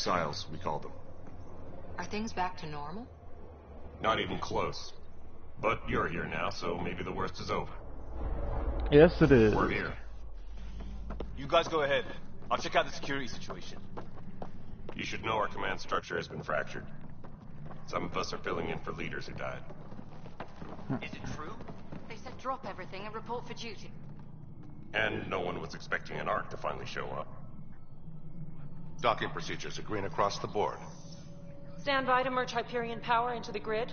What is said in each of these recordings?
Exiles, we call them. Are things back to normal? Not even close. But you're here now, so maybe the worst is over. Yes, it is. We're here. You guys go ahead. I'll check out the security situation. You should know our command structure has been fractured. Some of us are filling in for leaders who died. Is it true? They said drop everything and report for duty. And no one was expecting an Ark to finally show up. Docking procedures are green across the board. Stand by to merge Hyperion power into the grid.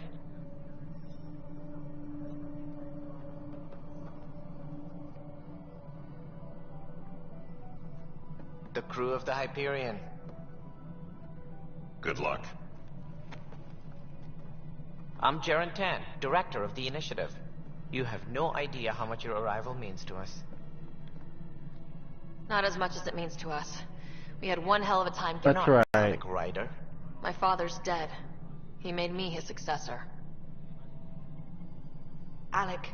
The crew of the Hyperion. Good luck. I'm Jaren Tan, director of the initiative. You have no idea how much your arrival means to us. Not as much as it means to us. We had one hell of a time. That's right. Alec Ryder. My father's dead. He made me his successor. Alec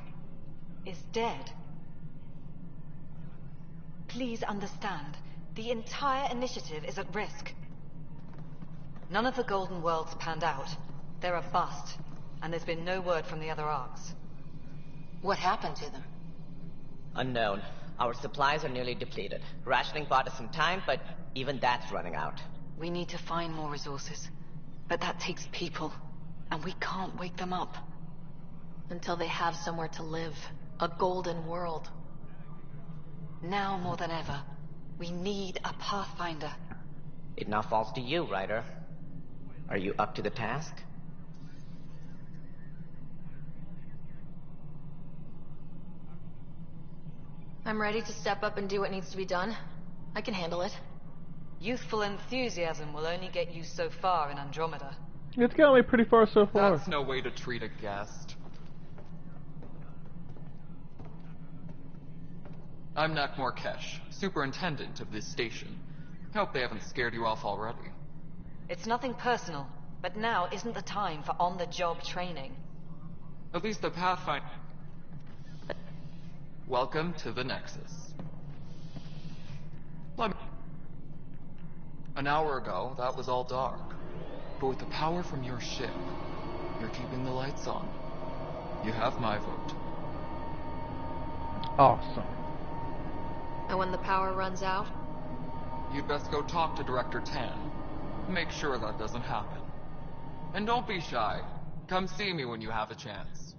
is dead. Please understand, the entire initiative is at risk. None of the Golden Worlds panned out. They're a bust, and there's been no word from the other arcs. What happened to them? Unknown. Our supplies are nearly depleted. Rationing bought us some time, but even that's running out. We need to find more resources. But that takes people, and we can't wake them up. Until they have somewhere to live. A golden world. Now more than ever, we need a Pathfinder. It now falls to you, Ryder. Are you up to the task? I'm ready to step up and do what needs to be done. I can handle it. Youthful enthusiasm will only get you so far in Andromeda. It's got me pretty far so far. That's no way to treat a guest. I'm Nakmor Kesh, superintendent of this station. Hope they haven't scared you off already. It's nothing personal, but now isn't the time for on-the-job training. At least the Pathfinder... Welcome to the Nexus. An hour ago, that was all dark. But with the power from your ship, you're keeping the lights on. You have my vote. Awesome. And when the power runs out? You'd best go talk to Director Tan. Make sure that doesn't happen. And don't be shy. Come see me when you have a chance.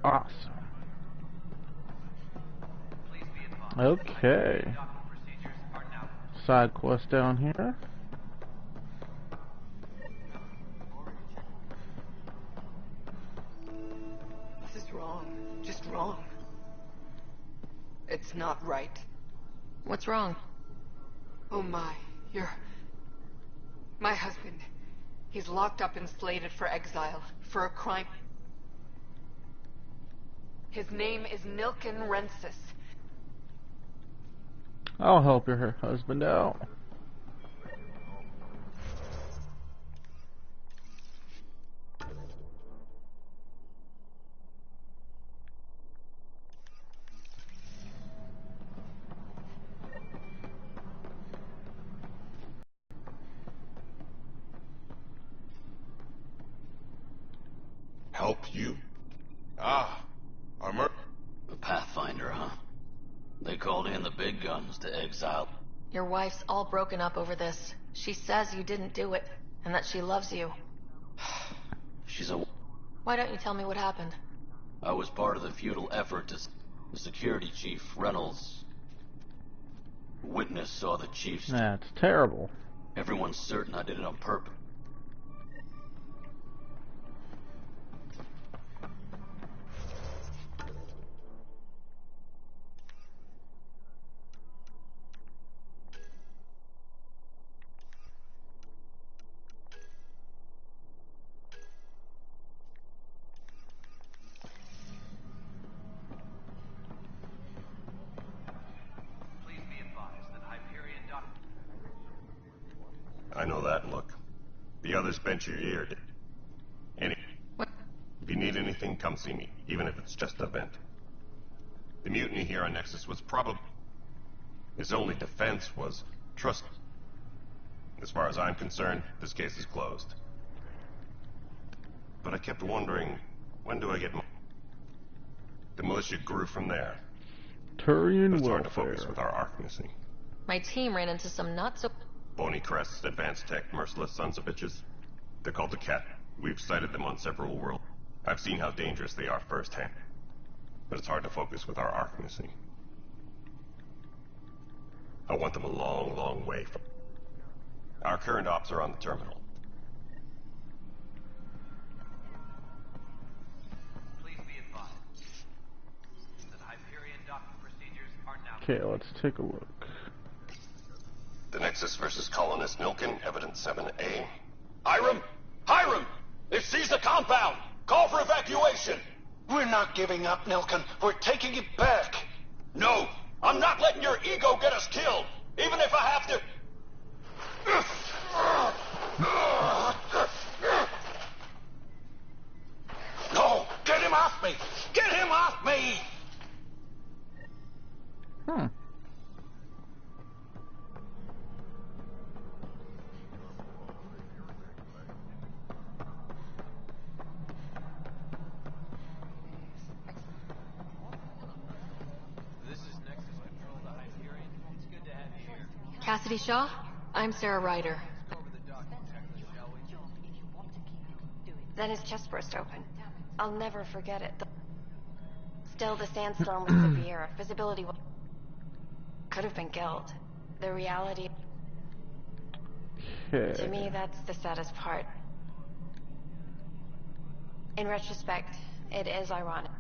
Awesome. Okay. Side quest down here. This is wrong. Just wrong. It's not right. What's wrong? Oh my, my husband. He's locked up and slated for exile for a crime. His name is Nilken Rensis. I'll help your husband out. Help you? Armor? The Pathfinder, huh? They called in the big guns to exile. Your wife's all broken up over this. She says you didn't do it, and that she loves you. She's a... Why don't you tell me what happened? I was part of the futile effort to... The security chief, Reynolds... Witness saw the chief's... That's terrible. Everyone's certain I did it on purpose. I know that look. The others bent your ear. What? If you need anything, come see me, even if it's just a vent. The mutiny here on Nexus was probably... His only defense was trust. As far as I'm concerned, this case is closed. But I kept wondering, when do I get... The militia grew from there. Turian It's hard to focus welfare. with our arc missing. My team ran into some not-so... Bony crests, advanced tech, merciless sons of bitches. They're called the Cat. We've sighted them on several worlds. I've seen how dangerous they are firsthand. But it's hard to focus with our arc missing. I want them a long, long way from... Our current ops are on the terminal. Please be advised that Hyperion docking procedures are now... Okay, let's take a look. The Nexus versus Colonist Nilkin, Evidence 7A. Hiram! Hiram! They've seized the compound! Call for evacuation! We're not giving up, Nilkin. We're taking it back. No! I'm not letting your ego get us killed! Even if I have to... No! Get him off me! Get him off me! This is Nexus Control to Hyperion. It's good to have you here. Cassidy Shaw? I'm Sarah Ryder. Go over the docking checklist, shall we? Then his chest burst open. I'll never forget it. Still, the sandstorm was severe. Visibility could have been killed. The reality... Okay. To me, that's the saddest part. In retrospect, it is ironic.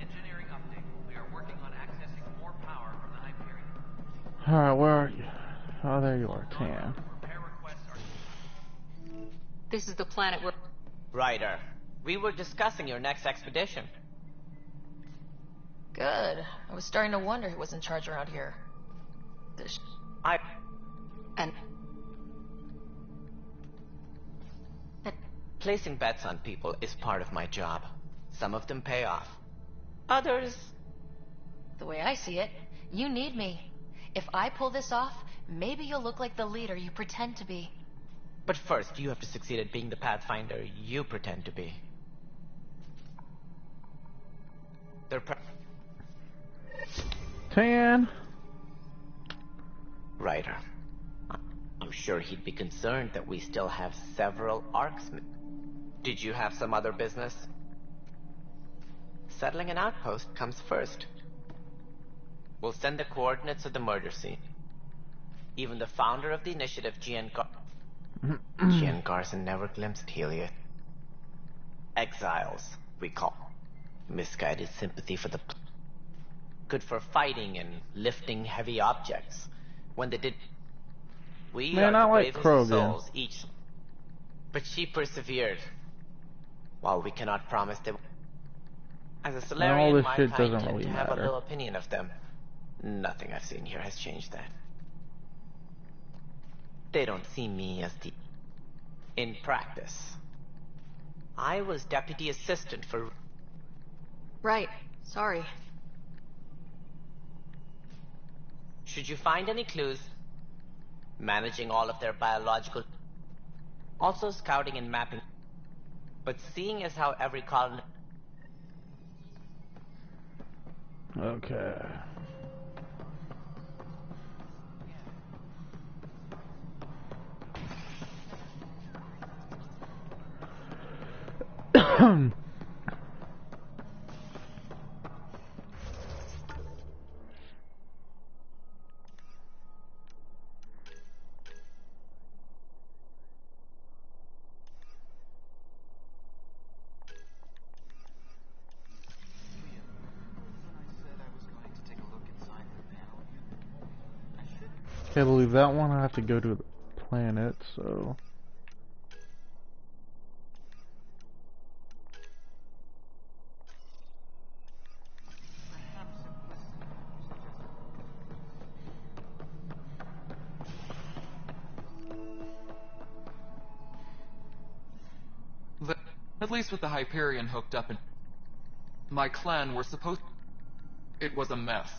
Engineering update. We are working on accessing more power from the Hyperion. Alright, where are you? Oh, there you are, Tan. Repair requests are... This is the planet where... Ryder, we were discussing your next expedition. Good. I was starting to wonder who was in charge around here. And placing bets on people is part of my job. Some of them pay off. Others... The way I see it, you need me. If I pull this off, maybe you'll look like the leader you pretend to be. But first, you have to succeed at being the Pathfinder you pretend to be. They're Tan! Ryder. I'm sure he'd be concerned that we still have several arcs. Did you have some other business? Settling an outpost comes first. We'll send the coordinates of the murder scene. Even the founder of the initiative, Gian Garson, never glimpsed Helios. Exiles, we call. Misguided sympathy for the... Good for fighting and lifting heavy objects. When they did... We Man, are I the like bravest Krogan. souls each. But she persevered. While we cannot promise them... As a All Solarian, this my shit kind doesn't tend really to have a matter. little opinion of them. Nothing I've seen here has changed that. They don't see me as the... In practice, I was deputy assistant for... Right. Sorry. Should you find any clues, managing all of their biological... Also scouting and mapping. But seeing as how every colony... Okay. Can't believe that one. I have to go to the planet, so... At least with the Hyperion hooked up and my clan were supposed... It was a mess,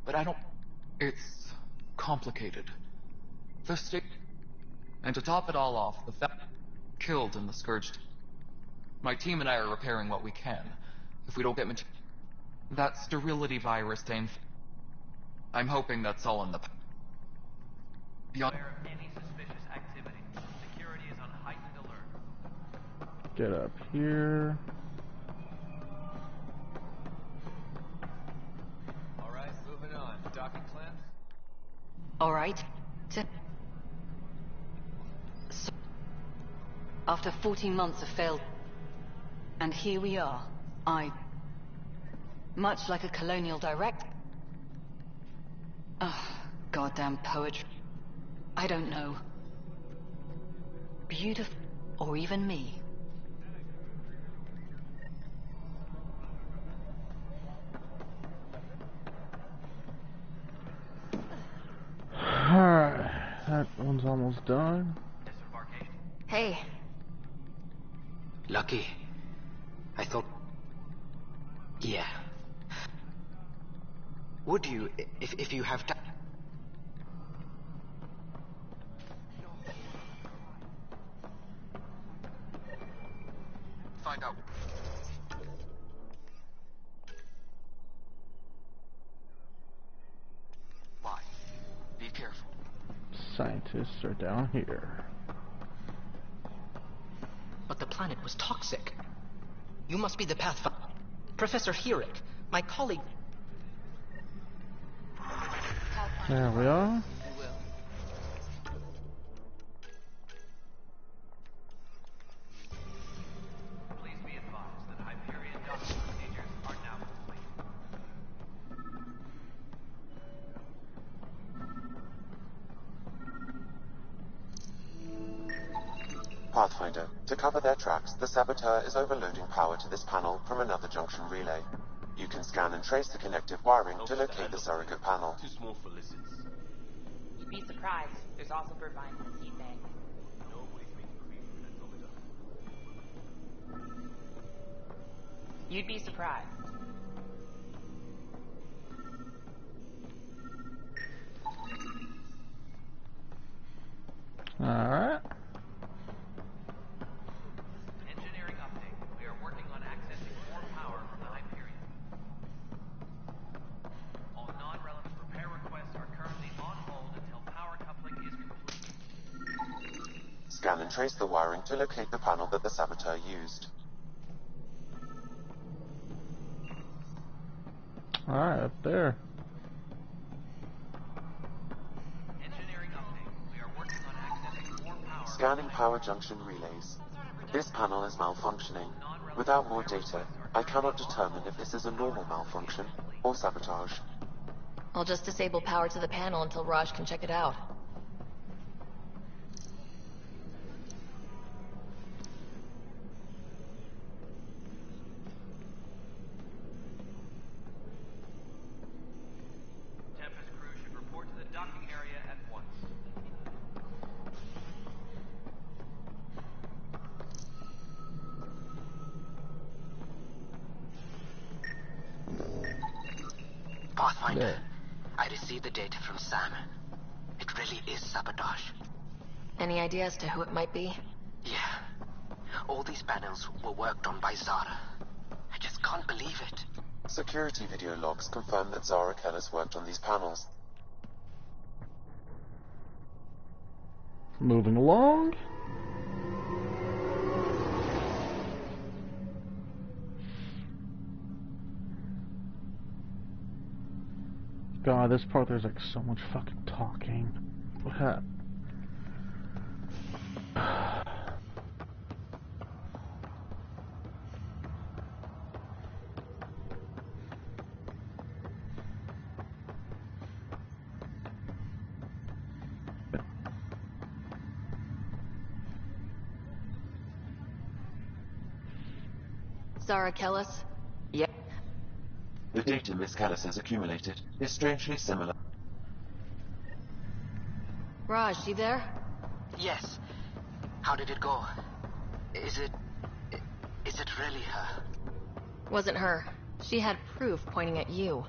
but I don't... It's complicated. The state... And to top it all off, the killed in the Scourge. My team and I are repairing what we can. If we don't get that sterility virus to I'm hoping that's all in the... Beyond... Aware of any suspicious activity. Security is on heightened alert. Get up here. Alright, moving on. Docking clamp? All right. So, after 14 months of failed... And here we are. Much like a colonial direct... Ugh, goddamn poetry. I don't know. Beautiful, or even me. Alright, that one's almost done. Hey. Lucky. I thought... Yeah. Would you, if you have time? Find out. Why? Be careful. Scientists are down here. But the planet was toxic. You must be the Pathfinder. Professor Herrick, my colleague. There we are. Please be advised that Hyperion docking procedures are now complete. Pathfinder, to cover their tracks, the saboteur is overloading power to this panel from another junction relay. You can scan and trace the connective wiring to locate the surrogate panel. Too small for lizards. You'd be surprised. There's also Purvine in the seed bank. Nobody's making cream from Andromeda. You'd be surprised. Alright. Engineering update. We are working on accessing more power from the Hyperion. All non-relevant repair requests are currently on hold until power coupling is complete. Scan and trace the wiring to locate the panel that the saboteur used. Alright, up there. Engineering update. We are working on accessing more power. Scanning power junction relays. This panel is malfunctioning. Without more data, I cannot determine if this is a normal malfunction or sabotage. I'll just disable power to the panel until Raj can check it out. Tempest crew should report to the docking area at once. Pathfinder, I received the data from Sam. It really is sabotage. Any idea as to who it might be? Yeah. All these panels were worked on by Zara. I just can't believe it. Security video logs confirm that Zara Kellis worked on these panels. Moving along. God, this part there's like so much fucking talking. What? Zara Kellis? Yep. The data Miss Kellis has accumulated is strangely similar. Raj, you there? Yes. How did it go? Is it really her? Wasn't her. She had proof pointing at you.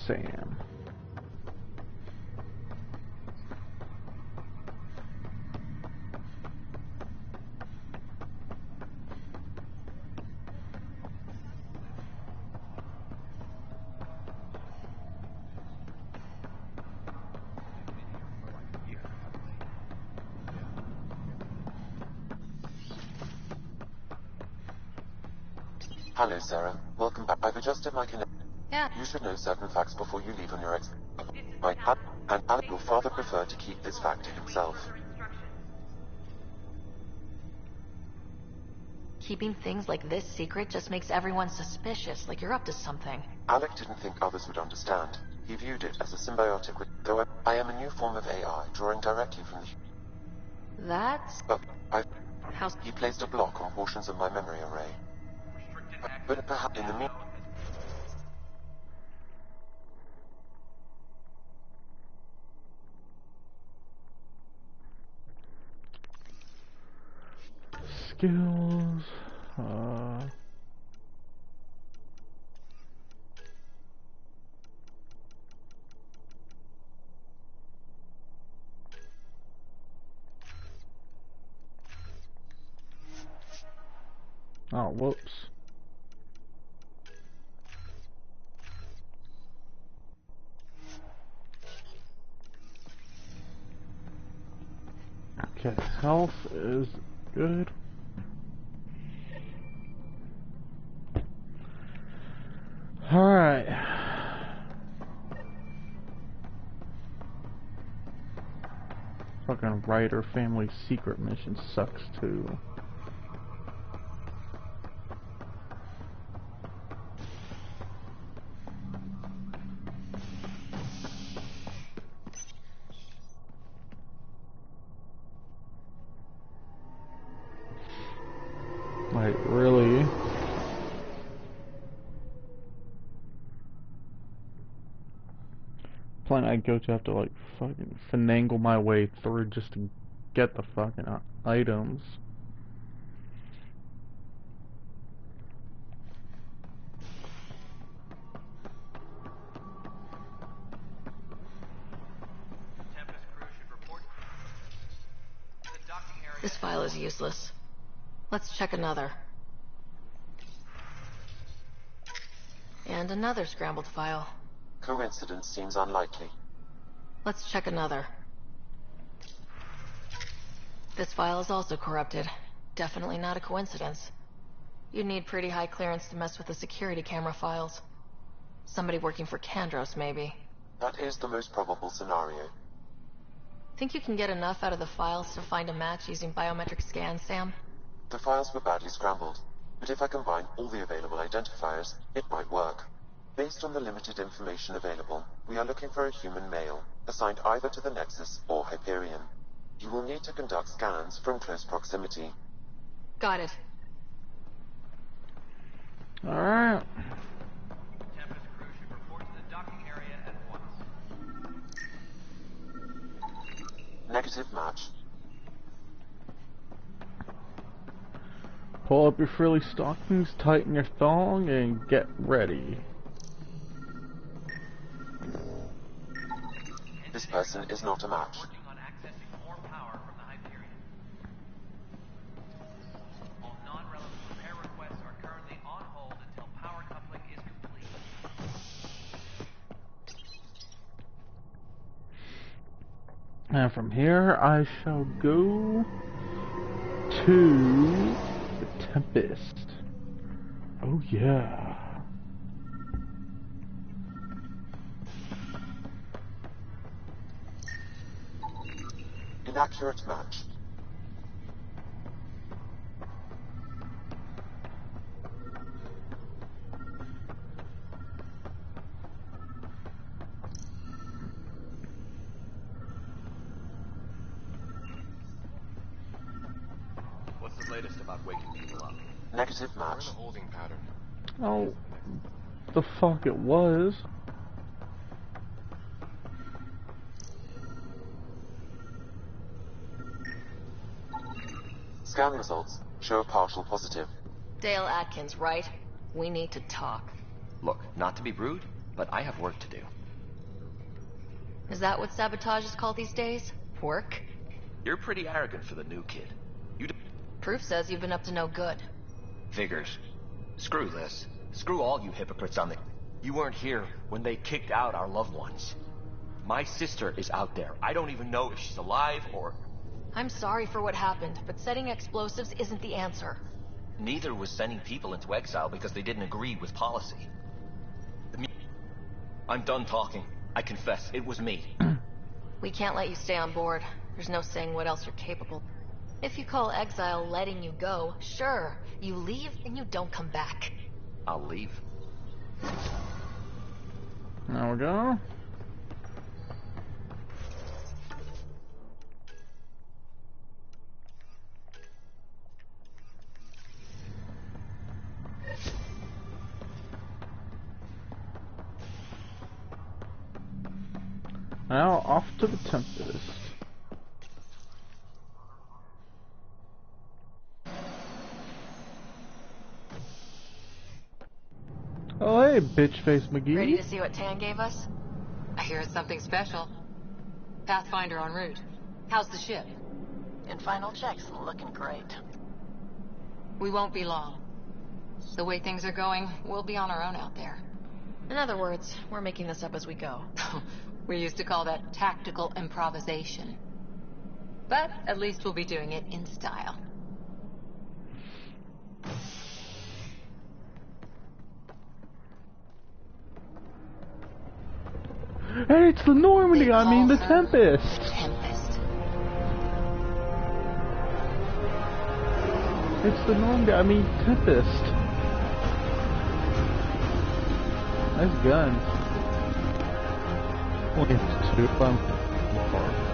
Sam. Hello, Sarah. Welcome back. I've adjusted my connection. Yeah. You should know certain facts before you leave on your ex. And Alec, your father preferred to keep this fact to himself. Keeping things like this secret just makes everyone suspicious, like you're up to something. Alec didn't think others would understand. He viewed it as a symbiotic, though I am a new form of AI, drawing directly from the... That's... But How... He placed a block on portions of my memory array. But perhaps in the meantime... Skills. Oh, whoops. Okay, health is good. Alright. Fucking writer family secret mission sucks too. Like, really? Plan I go to have to like fucking finagle my way through just to get the fucking items. Tempest crew should report to the docking area. This file is useless. Let's check another. And another scrambled file. Coincidence seems unlikely. Let's check another. This file is also corrupted. Definitely not a coincidence. You'd need pretty high clearance to mess with the security camera files. Somebody working for Kandros, maybe. That is the most probable scenario. Think you can get enough out of the files to find a match using biometric scans, Sam? The files were badly scrambled, but if I combine all the available identifiers, it might work. Based on the limited information available, we are looking for a human male, assigned either to the Nexus or Hyperion. You will need to conduct scans from close proximity. Got it. Alright. Tempest crew should report to the docking area at once. Negative match. Pull up your frilly stockings, tighten your thong, and get ready. This person is not a match. Working on accessing more power from the Hyperion. All non-relevant repair requests are currently on hold until power coupling is complete. And from here, I shall go to the Tempest. Oh yeah. Inaccurate match. latest about waking people up? Negative We're in match. a holding pattern. Oh, the fuck it was. Scan results show a partial positive. Dale Atkins, right? We need to talk. Look, not to be rude, but I have work to do. Is that what sabotage is called these days? Work? You're pretty arrogant for the new kid. Proof says you've been up to no good. Figures. Screw this. Screw all you hypocrites on the... You weren't here when they kicked out our loved ones. My sister is out there. I don't even know if she's alive or... I'm sorry for what happened, but setting explosives isn't the answer. Neither was sending people into exile because they didn't agree with policy. I'm done talking. I confess, it was me. We can't let you stay on board. There's no saying what else you're capable. If you call exile letting you go, sure. You leave and you don't come back. I'll leave. There we go. Now off to the Tempest. Oh hey, bitch-face McGee. Ready to see what Tan gave us? I hear it's something special. Pathfinder en route. How's the ship? In final checks, looking great. We won't be long. The way things are going, we'll be on our own out there. In other words, we're making this up as we go. We used to call that tactical improvisation. But at least we'll be doing it in style. Hey, it's the Normandy, I mean the Tempest! Tempest. It's the Normandy, I mean Tempest. Nice guns. Only have two, but I'm far.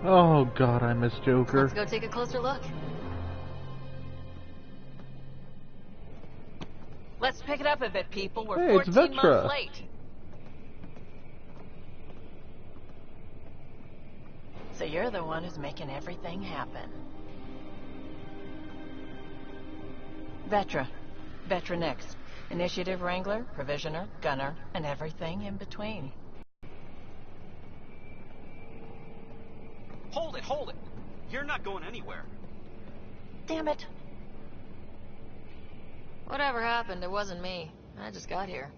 Oh god, I miss Joker. Let's go take a closer look. Let's pick it up a bit, people. We're Hey, it's 14 Vetra. months late. So you're the one who's making everything happen. Vetra. Vetra next. Initiative Wrangler, Provisioner, Gunner, and everything in between. Hold it, hold it! You're not going anywhere. Damn it. Whatever happened, it wasn't me. I just got here.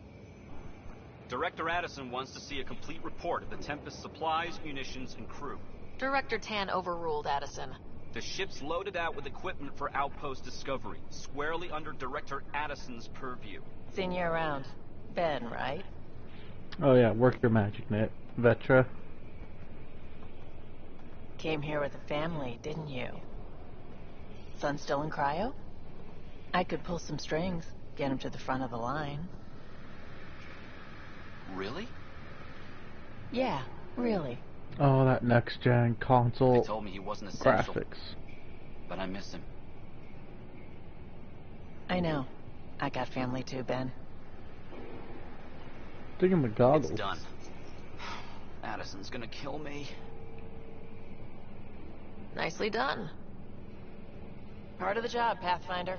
Director Addison wants to see a complete report of the Tempest supplies, munitions, and crew. Director Tan overruled Addison. The ship's loaded out with equipment for outpost discovery, squarely under Director Addison's purview. Seen you around. Ben, right? Oh yeah, work your magic, Nit. Vetra. Came here with a family, didn't you? Son still in cryo? I could pull some strings, get him to the front of the line. Really? Yeah, really. Oh, that next-gen console They told me he wasn't essential, graphics. but I miss him. I know. I got family too, Ben. Dig him the goggles. It's done. Addison's gonna kill me. Nicely done. Part of the job, Pathfinder.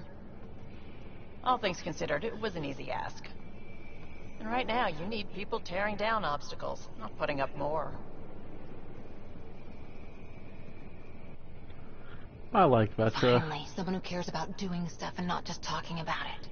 All things considered, it was an easy ask. And right now, you need people tearing down obstacles, not putting up more. I like Vetra. Finally, someone who cares about doing stuff and not just talking about it.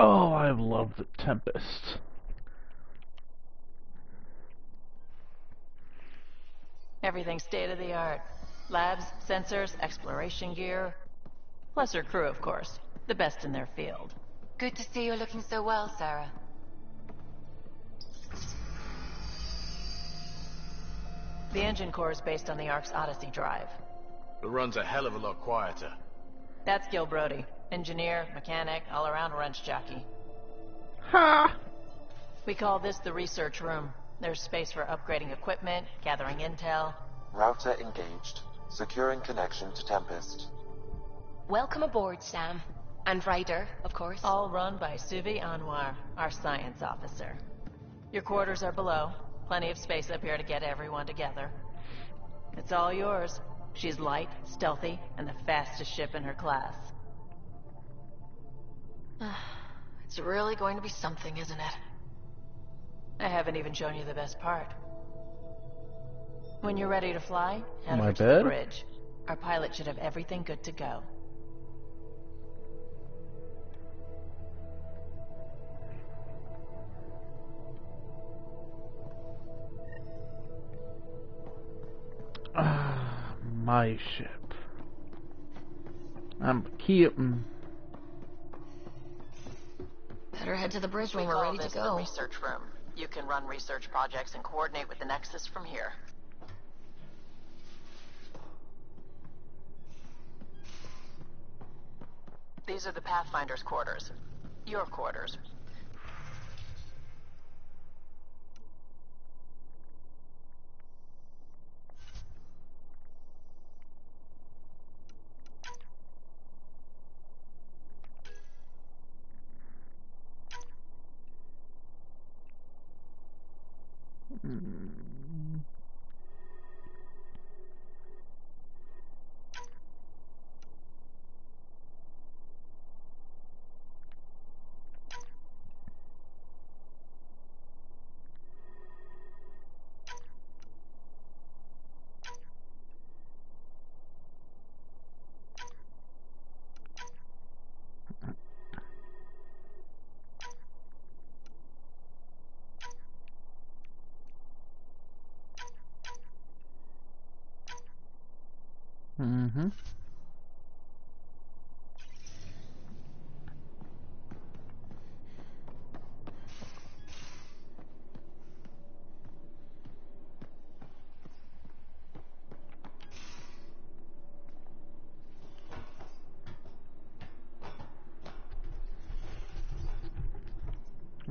Oh, I love the Tempest. Everything's state-of-the-art. Labs, sensors, exploration gear. Plus her crew, of course. The best in their field. Good to see you looking so well, Sarah. The engine core is based on the Ark's Odyssey drive. It runs a hell of a lot quieter. That's Gil Brody. Engineer, mechanic, all-around wrench jockey. Ha! We call this the research room. There's space for upgrading equipment, gathering intel. Router engaged. Securing connection to Tempest. Welcome aboard, Sam. And Ryder, of course. All run by Suvi Anwar, our science officer. Your quarters are below. Plenty of space up here to get everyone together. It's all yours. She's light, stealthy, and the fastest ship in her class. It's really going to be something, isn't it? I haven't even shown you the best part. When you're ready to fly, head over to the bridge. Our pilot should have everything good to go. My ship. I'm keeping. Better head to the bridge when we're ready to go. The research room. You can run research projects and coordinate with the Nexus from here. These are the Pathfinder's quarters. Your quarters. Mm-hmm.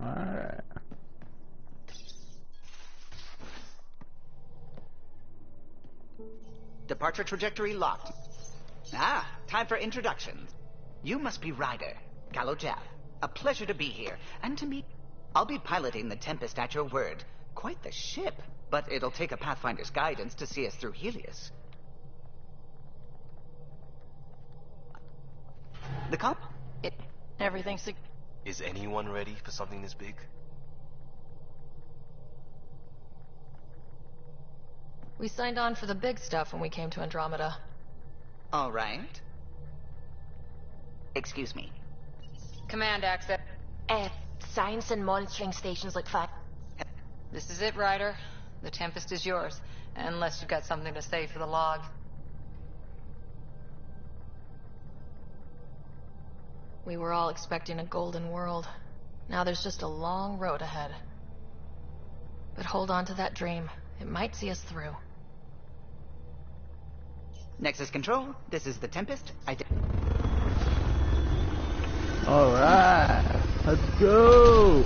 Alright. Departure trajectory locked. Ah, time for introductions. You must be Ryder, Gallo Jaff. A pleasure to be here, and to meet... I'll be piloting the Tempest at your word. Quite the ship, but it'll take a Pathfinder's guidance to see us through Helios. The comp... Everything's... Is anyone ready for something this big? We signed on for the big stuff when we came to Andromeda. All right. Excuse me. Command access. Science and monitoring stations look fine. This is it, Ryder. The Tempest is yours. Unless you've got something to say for the log. We were all expecting a golden world. Now there's just a long road ahead. But hold on to that dream. It might see us through. Nexus Control, this is the Tempest. Alright, let's go!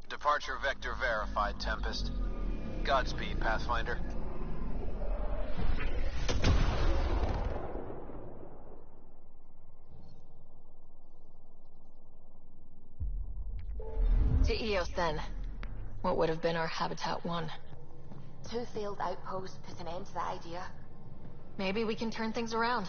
Departure vector verified, Tempest. Godspeed, Pathfinder. To Eos, then. What would have been our Habitat 1. 2 failed outposts put an end to the idea. Maybe we can turn things around.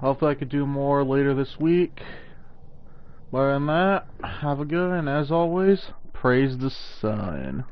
Hopefully I could do more later this week. But other than that, have a good one, and as always, praise the sun.